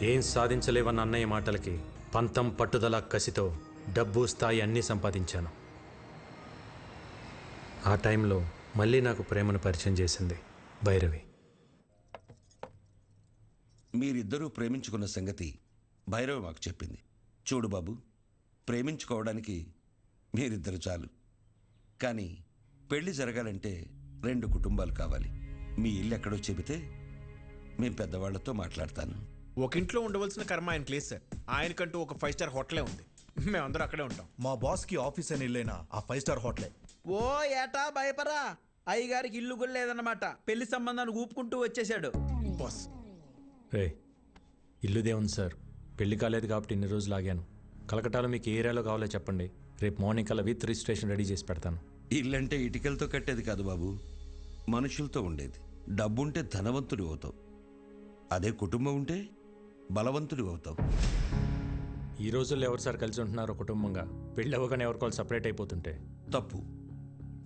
ఏం సాధించలేవన్న అన్నయ్య మాటలకి పంతం పట్టుదల కసితో డబ్బు స్థాయి అన్నీ సంపాదించాను. ఆ టైంలో మళ్ళీ నాకు ప్రేమను పరిచయం చేసింది భైరవి. మీరిద్దరూ ప్రేమించుకున్న సంగతి భైరవి మాకు చెప్పింది. చూడు బాబు, ప్రేమించుకోవడానికి మీరిద్దరు చాలు, కానీ పెళ్లి జరగాలంటే 2 కుటుంబాలు కావాలి. మీ ఇల్లు ఎక్కడో చెబితే మేము పెద్దవాళ్లతో మాట్లాడతాను. ఒక ఇంట్లో ఉండవలసిన కర్మ ఆయనకి లేదు సార్. ఆయనకంటూ ఒక 5 స్టార్ హోటలే ఉంది. మేమందరూ అక్కడే ఉంటాం. మా బాస్కి ఆఫీస్ అని ఇల్లైనా ఆ 5 స్టార్ హోటలే. ఓ ఏటా భయపరా, అయ్యగారికి ఇల్లు కూడా లేదన్నమాట. పెళ్లి సంబంధాన్ని ఊపుకుంటూ వచ్చేసాడు. బాస్ రే, ఇల్లుదే ఉంది సార్. పెళ్లి కాలేదు కాబట్టి ఇన్ని రోజులు ఆగాను. కలకటాలో మీకు ఏ ఏరియాలో కావాలో చెప్పండి. రేపు మార్నింగ్ కల్లా విత్ రిజిస్ట్రేషన్ రెడీ చేసి పెడతాను. ఇల్లంటే ఇటుకలతో కట్టేది కాదు బాబు, మనుషులతో ఉండేది. డబ్బుంటే ధనవంతుడి అవుతావు, అదే కుటుంబం ఉంటే బలవంతుడి అవుతావు. ఈ రోజుల్లో ఎవరు సార్ కలిసి ఉంటున్నారు కుటుంబంగా? పెళ్ళి అవ్వగానే ఎవరికోవాలి సపరేట్ అయిపోతుంటే తప్పు.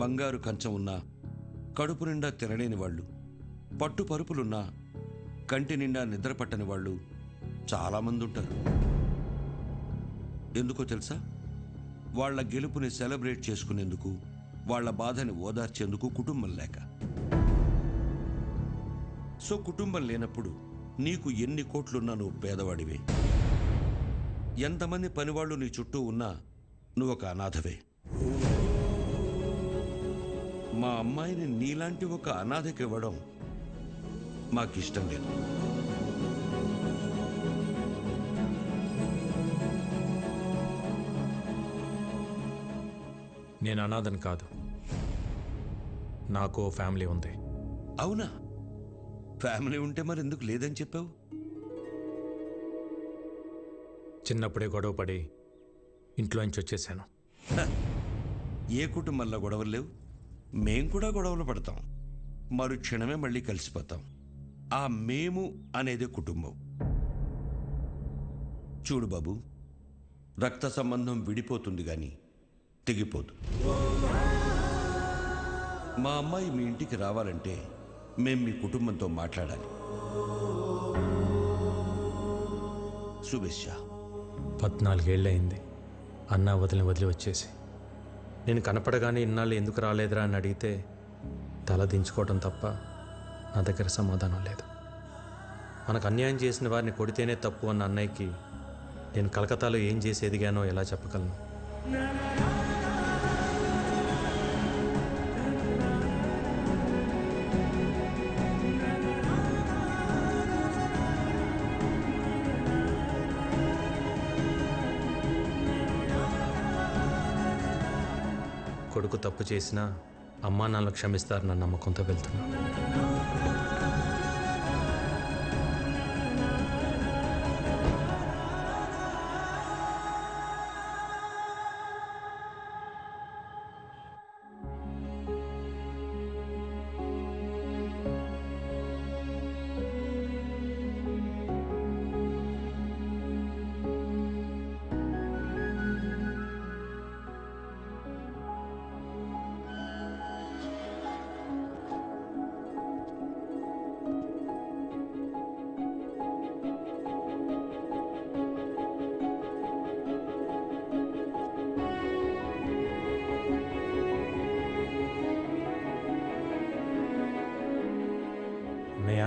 బంగారు కంచం ఉన్నా కడుపు నిండా తినలేని వాళ్ళు, పట్టు పరుపులున్నా కంటి నిండా నిద్ర పట్టని వాళ్ళు చాలామంది ఉంటారు. ఎందుకో తెలుసా? వాళ్ళ గెలుపుని సెలబ్రేట్ చేసుకునేందుకు, వాళ్ళ బాధని ఓదార్చేందుకు కుటుంబం లేక. సో కుటుంబం లేనప్పుడు నీకు ఎన్ని కోట్లున్నా నువ్వు పేదవాడివే. ఎంతమంది పనివాళ్ళు నీ చుట్టూ ఉన్నా నువ్వు ఒక అనాథవే. మా అమ్మాయిని నీలాంటి ఒక అనాథకి ఇవ్వడం మాకిష్టం లేదు. నేను అనాథని కాదు, నాకు ఫ్యామిలీ ఉంది. అవునా? ఫ్యామిలీ ఉంటే మరి ఎందుకు లేదని చెప్పావు? చిన్నప్పుడే గొడవ పడి ఇంట్లోంచి వచ్చేసాను. ఏ కుటుంబంలో గొడవలు లేవు? మేం కూడా గొడవలు పడతాం, మరుక్షణమే మళ్ళీ కలిసిపోతాం. ఆ మేము అనేదే కుటుంబం. చూడు బాబు, రక్త సంబంధం విడిపోతుంది కానీ తెగిపోదు. మా అమ్మాయి మీ ఇంటికి రావాలంటే మేం మీ కుటుంబంతో మాట్లాడాలి. శుభేచ్ఛ. 14 ఏళ్ళయింది అన్నా వదిలి వచ్చేసి. నేను కనపడగానే ఇన్నాళ్ళు ఎందుకు రాలేదురా అని అడిగితే తల దించుకోవటం తప్ప నా దగ్గర సమాధానం లేదు. మనకు అన్యాయం చేసిన వారిని కొడితేనే తప్పు అన్న అన్నయ్యకి నేను కలకత్తాలో ఏం చేసి ఎదిగానో ఎలా చెప్పగలను? కొడుకు తప్పు చేసినా అమ్మా నాన్నలు క్షమిస్తారన్న నమ్మకంతో వెళ్తున్నా. అన్నయ్య,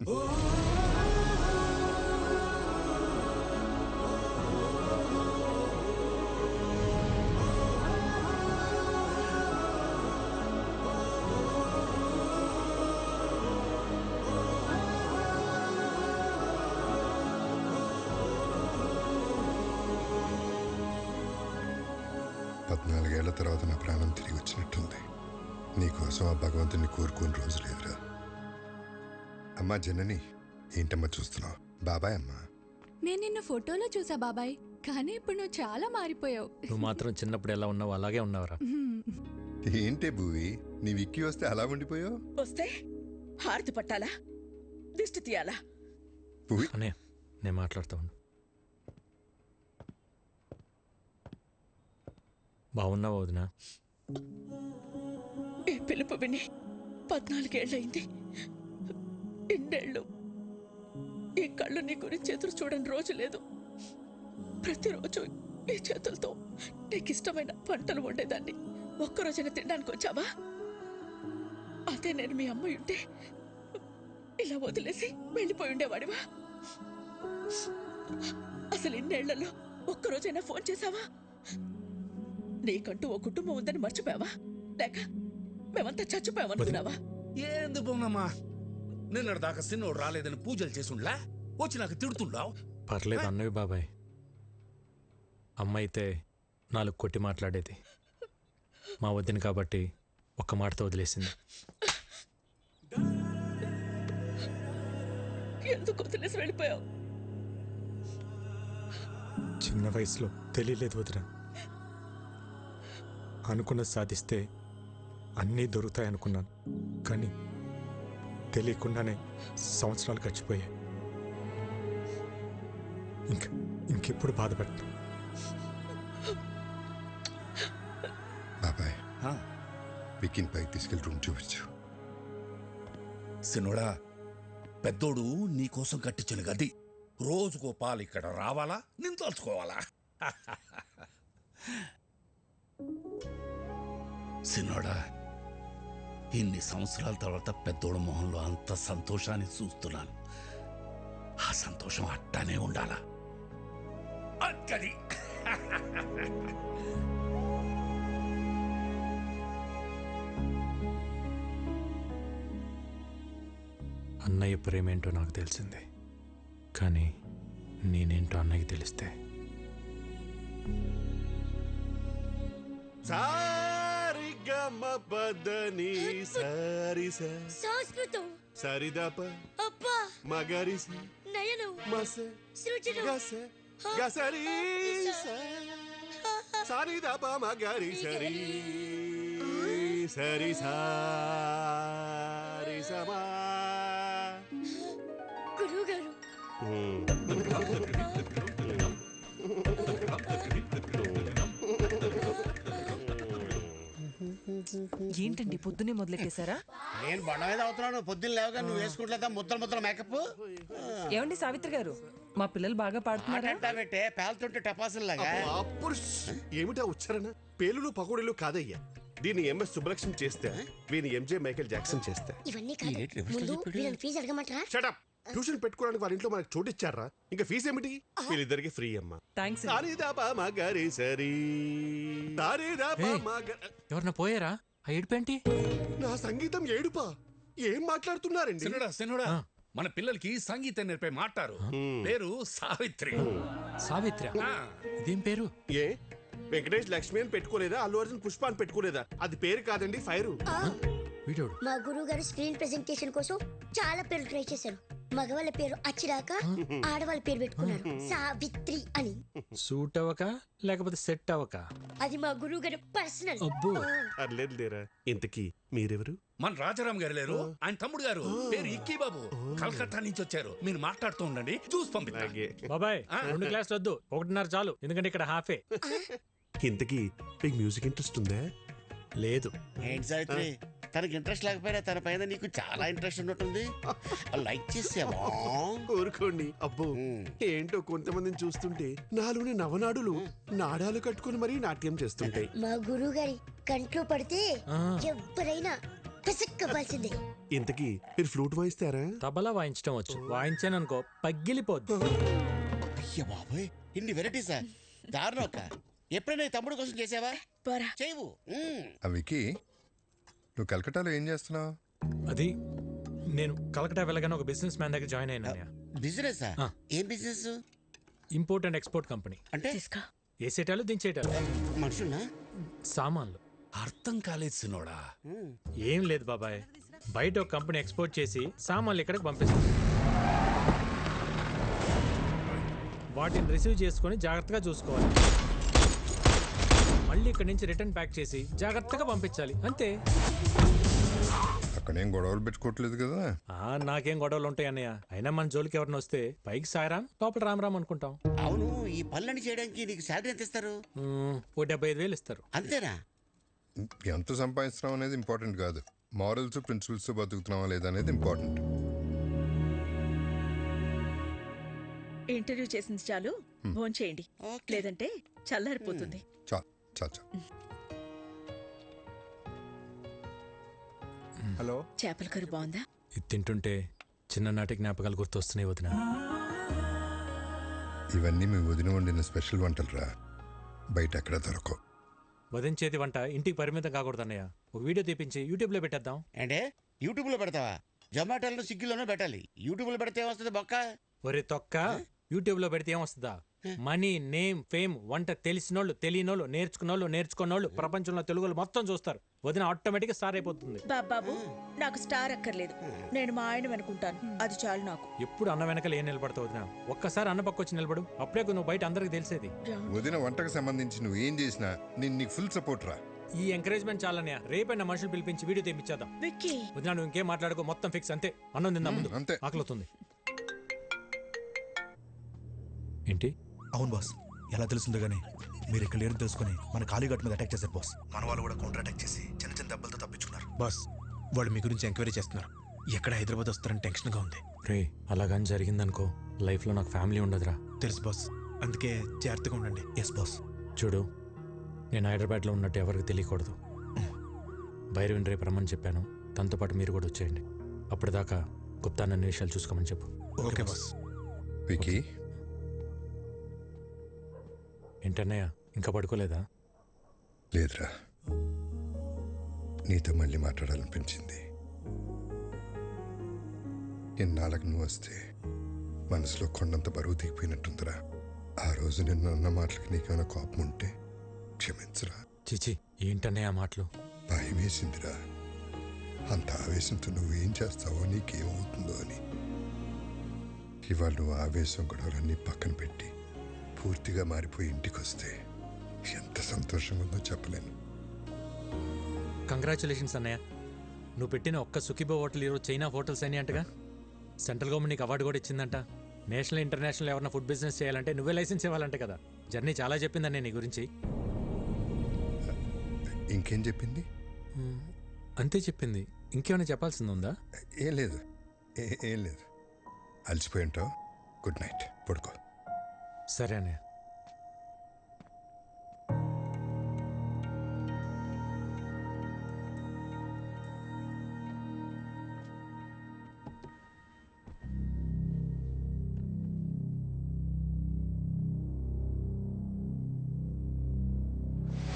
పద్నాలుగేళ్ల తర్వాత నా ప్రాణం తిరిగి వచ్చినట్టుంది. నీకోసం ఆ భగవంతుని కోరుకుని రోజు లేదురా. అమ్మా జనని, ఏంటమ్మా చూస్తున్నావు? బాబాయ్ అమ్మా. నేను నిన్ను ఫోటోలో చూసా బాబాయ్, కానీ ఇప్పుడు నువ్వు చాలా మారిపోయావు. నువ్వు మాత్రం చిన్నప్పుడు ఎలా ఉన్నావు అలాగే ఉన్నావురా. ఏంటే భూవి, నీ విక్కీ వస్తే అలా ఉండిపోయావు? వస్తే హారతి పట్టాలా, దిష్టి తీయాలా? భూవి అనే నేను మాట్లాడుతూ ఉండు. బాగున్నావు వదినా? ఈ పిలుపు విని 14 ఏళ్ళయింది. ఇన్నేళ్ళు ఈ కళ్ళు నీ గురించి ఎదురు చూడని రోజు లేదు. ప్రతిరోజు ఈ చేతులతో నీకు ఇష్టమైన వంటలు వండేదాన్ని. ఒక్కరోజైనా తినడానికి వచ్చావా? అదే నేను మీ అమ్మ ఉంటే ఇలా వదిలేసి వెళ్ళిపోయి ఉండేవాడివా? అసలు ఇన్నేళ్లలో ఒక్కరోజైనా ఫోన్ చేశావా? నీకంటూ ఓ కుటుంబం ఉందని మర్చిపోయావా? లేక మేమంతా చచ్చిపోయామనుకున్నావా? ఏంది బొమ్మమ్మా, నిన్నటి దాకా సిన్నోడు రాలేదని పూజలు చేసుండ్లా వచ్చి నాకు తిడుతుండావు. పర్లేదు అన్నవి బాబాయ్. అమ్మ అయితే 4 కొట్టి మాట్లాడేది. మా వదిన కాబట్టి ఒక్క మాటతో వదిలేసింది. ఎందుకు వదిలేసి వెళ్ళిపోయావు? చిన్న వయసులో తెలియలేదు వదిన. అనుకున్నది సాధిస్తే అన్నీ దొరుకుతాయి అనుకున్నాను, కానీ తెలియకుండానే సంవత్సరాలు గడిచిపోయాయి. ఇంకెప్పుడు బాధపడతాను. బాబాయ్, విక్కీని పైకి తీసుకెళ్ళి రూమ్ చూపించు. సిన్నోడా, పెద్దోడు నీకోసం కట్టించిన గది రోజుకో పాలు ఇక్కడ రావాలా, నేను తలుచుకోవాలా? సిన్నోడా, ఇన్ని సంవత్సరాల తర్వాత పెద్దోడు మొహంలో అంత సంతోషాన్ని చూస్తున్నాను. ఆ సంతోషం అట్టానే ఉండాలా? అక్కడి అన్నయ్య ప్రేమేంటో నాకు తెలిసింది, కానీ నేనేంటో అన్నయ్యకి తెలిస్తే సంస్కృతం సరిదప అబ్బా మగరిస నయనం మస సృజనం గస గసరి సరిదప మగరి సరి సరి సారి సమా. గురువు గారు ఏంటండి పొద్దునే మొదలెట్టేశారా? నేను బండ మీద అవుతున్నాను. పొద్దున్న లేవగా నువ్వు వేసుకుంటలేదా ముద్దలు మేకప్? ఏమండి సావిత్రి గారు, మా పిల్లలు బాగా పాడుతున్నారా? పెట్టే పేలుతుంటే టపాసుల్లాగా. అప్పుడు ఏమిటా ఉచ్చారణ? పేలులు పకోడీలు కాదయ్యా. దీన్ని ఎంఎస్ సుబ్బలక్ష్మి చేస్తే, వీని ఎంజే మైకేల్ జాక్సన్ చేస్తే. ఇవన్నీ కాదు, ముందు వీళ్ళని ఫీజు అడగమంటారా? షటప్. ట్యూషన్ పెట్టుకోవడానికి వాళ్ళ ఇంట్లో మనకు చోటు ఇచ్చారా? ఇంకా ఫీజు ఏమిటి? వీళ్ళిద్దరికి ఫ్రీ అమ్మా. థ్యాంక్స్. ఎవరన్నా పోయారా? ఆ ఏడుపేంటి? నా సంగీతం ఏడుపా? ఏం మాట్లాడుతున్నారండి? సిన్నోడా, మన పిల్లలకి సంగీతం నేర్పే మాట్లారు. పేరు సావిత్రి. సావిత్రి? ఇదేం పేరు? ఏ వెంకటేష్ లక్ష్మి అని పెట్టుకోలేదా? అల్లు అర్జున్ పుష్ప అని పెట్టుకోలేదా? అది పేరు కాదండి, ఫైరు. వీడోడు మా గురువు గారు స్క్రీన్ ప్రెజెంటేషన్ కోసం చాలా పేర్లు ట్రై చేశారు. మగవాళ్ళ పేరు అచ్చిరాక, ఆడవాళ్ళ పేరు పెట్టుకున్నారు సావిత్రి అని. సూట్ అవ్వక లేకపోతే సెట్ అవ్వక? అది మా గురువు గారు పర్సనల్. అబ్బో, అర్లేదు లేరా. ఇంతకీ మీరెవరు? మన రాజారాం గారు లేరు, ఆయన తమ్ముడు గారు. పేరు ఇక్కీ బాబు. కలకత్తా నుంచి వచ్చారు. మీరు మాట్లాడుతూ ఉండండి, చూసి పంపిస్తా. బాబాయ్ 2 క్లాసులు వద్దు, 1.5 చాలు, ఎందుకంటే ఇక్కడ హాఫే. ఇంతకీ మీకు మ్యూజిక్ ఇంట్రెస్ట్ ఉందా? లేదు. ఏంటి సావిత్రి, తనకి ఇంట్రెస్ట్ లేకపోయినా తన పైన నీకు చాలా ఇంట్రెస్ట్ ఉన్నట్టుంది. లైక్ చేసావా? ఊరుకోండి. అబ్బో, ఏంటో కొంతమందిని చూస్తుంటే నాలోని నవనాడులు నాడాలు కట్టుకుని మరీ నాట్యం చేస్తుంటాయి. మా గురువు గారి కంట్లో పడితే ఎవరైనా పిసక్కవలసిందే. ఇంతకీ మీరు ఫ్లూట్ వాయిస్తారా? తబలా వాయించడం వచ్చు, వాయించాననుకో పగిలిపోద్దు. అయ్య బాబోయ్, ఇన్ని వెరైటీసా? దారుణం అక్క. ఎప్పుడైనా ఈ తమ్ముడు కోసం చేసావా? చేయవు. వికీ, నువ్వు కలకటాలో ఏం చేస్తున్నావు? అది నేను కలకటా వెళ్ళగానే ఒక బిజినెస్ మ్యాన్ దగ్గర జాయిన్ అయినా. బిజినెస్? ఏం business? Import and export company. అంటే వేసేటాలు దించేటాలు. మనుషున్నా? సామాన్లు. అర్థం కాలేదు సినోడా. ఏం లేదు బాబాయ్, బయట ఒక కంపెనీ ఎక్స్పోర్ట్ చేసి సామాన్లు ఇక్కడికి పంపిస్తుంది. వాటిని రిసీవ్ చేసుకొని జాగ్రత్తగా చూసుకోవాలి. మళ్ళీ ఇక్కడి నుంచి రిటర్న్ ప్యాక్ చేసి జాగ్రత్తగా పంపించాలి, అంతే. అక్కడేం గొడవలు పెట్టుకోవట్లేదు కదా? నాకేం గొడవలు ఉంటాయి అన్నయ్య. అయినా మన జోలికి ఎవరిని వస్తే పైకి సాయరాం, లోపల రామ్ అనుకుంటాం. అవును, ఈ పనులన్నీ చేయడానికి నీకు శాలరీ ఎంత ఇస్తారు? ఓ 75,000 ఇస్తారు. అంతేనా? ఎంత సంపాదిస్తున్నాం అనేది ఇంపార్టెంట్ కాదు, మారల్స్ ప్రిన్సిపల్స్ బతుకుతున్నావా లేదా అనేది ఇంపార్టెంట్. ఇంటర్వ్యూ చేసింది చాలు, ఫోన్ చేయండి, లేదంటే చల్లారిపోతుంది. హలో, చేపల కర్రీ బాగుందా? ఇది తింటుంటే చిన్ననాటి జ్ఞాపకాలు గుర్తొస్తున్నాయి వదిన. ఇవన్నీ మీ వదిన వండిన స్పెషల్ వంటలు రా, బయట ఎక్కడ దొరకవు. వదించేది వంట ఇంటికి పరిమితం కాకూడదు అన్నయ్య. ఒక వీడియో తీపించి యూట్యూబ్లో పెట్టేద్దాం. అంటే యూట్యూబ్లో పెడతావా? జొమాటోలో స్విగ్గీలోనూ పెట్టాలి. యూట్యూబ్లో పెడితే ఏమొస్తుంది బొక్క? ఒరే తొక్క, యూట్యూబ్లో పెడితే ఏమొస్తుందా? మనీ, నేమ్, ఫేమ్, వంట తెలిసినోళ్ళు, తెలియనోళ్ళు, నేర్చుకున్నోళ్ళు ప్రపంచంలో తెలుగులు మొత్తం చూస్తారు. వదిన ఆటోమేటిక్గా స్టార్ అయిపోతుంది. బాబు, నాకు స్టార్ అక్కర్లేదు, నేను మా ఆయన అనుకుంటాను, అది చాలు నాకు. ఎప్పుడు అన్న వెనకాల ఏం నిలబడతావు వదిన? ఒక్కసారి అన్న పక్క వచ్చి నిలబడు, అప్పుడే నువ్వు బయట అందరికి తెలిసేది. వదిన వంటకు సంబంధించి నువ్వు ఏం చేసినా నేను నీకు ఫుల్ సపోర్ట్ రా. ఈ ఎంకరేజ్మెంట్ చాలన్నయ్య. రేపైనా మనుషులు పిలిపించి వీడియో తెప్పించేద్దాం. వదిన నువ్వు ఇంకేం మాట్లాడుకో, మొత్తం ఫిక్స్, అంతే. అన్నం తిందాం ముందు, అంతే. ఆకలితుంది. ఏంటి? అవును బాస్, ఎలా తెలుస్తుందో గానీ మీరు ఇక్కడ లేరు తెలుసుకుని మన కాళీఘాట్ మీద అటాక్ చేశారు బాస్. మన వాళ్ళు కూడా కౌంటర్ అటాక్ చేసి చిన్న చిన్న దెబ్బలతో తప్పించుకున్నారు. బాస్ వాళ్ళు మీ గురించి ఎంక్వైరీ చేస్తున్నారు. ఎక్కడ హైదరాబాద్ వస్తారని టెన్షన్గా ఉంది. రే, అలాగని జరిగిందనుకో లైఫ్లో నాకు ఫ్యామిలీ ఉండదురా. తెలుసు బాస్, అందుకే జాగ్రత్తగా ఉండండి. Yes boss. చూడు, నేను హైదరాబాద్లో ఉన్నట్టు ఎవరికి తెలియకూడదు. భైరవిని రేపు రమ్మని చెప్పాను, తనతో పాటు మీరు కూడా వచ్చేయండి. అప్పటిదాకా గుప్తా నన్ను విషయాలు చూసుకోమని చెప్పు. Okay boss. వికీ, ఏంటన్నయ్య ఇంకా పడుకోలేదా? లేదురా, నీతో మళ్ళీ మాట్లాడాలనిపించింది. ఎన్నాళ్ళకు నువ్వు వస్తే మనసులో కొండంత బరువు దిగిపోయినట్టుందిరా. ఆ రోజు నిన్న అన్న మాటలకి నీకేమైనా కోపం ఉంటే క్షమించరా. చిచి, ఏంటన్నయ్య ఆ మాటలు? భయం వేసిందిరా, అంత ఆవేశంతో నువ్వేం చేస్తావో, నీకేమవుతుందో అని. ఇవాళ నువ్వు ఆవేశం గొడవలన్నీ పక్కన పెట్టి పూర్తిగా మారిపోయి ఇంటికి వస్తే ఎంత సంతోషంగా ఉందో చెప్పలేను. కంగ్రాచులేషన్స్ అన్నయ్య. నువ్వు పెట్టిన ఒక్క సుఖీబో హోటల్ ఈరోజు చైనా హోటల్స్ అని అంటగా. సెంట్రల్ గవర్నమెంట్ నీకు అవార్డు కూడా ఇచ్చిందంట. నేషనల్ ఇంటర్నేషనల్ ఎవరైనా ఫుడ్ బిజినెస్ చేయాలంటే నువ్వే లైసెన్స్ ఇవ్వాలంటే కదా. జర్నీ చాలా చెప్పిందన్నయ్య నీ గురించి. ఇంకేం చెప్పింది? అంతే చెప్పింది. ఇంకేమైనా చెప్పాల్సింది ఉందా? ఏం లేదు, ఏం లేదు. అలసిపోయి ఉంటావు. గుడ్ నైట్, పడుకో. సరే అన్నయ్య.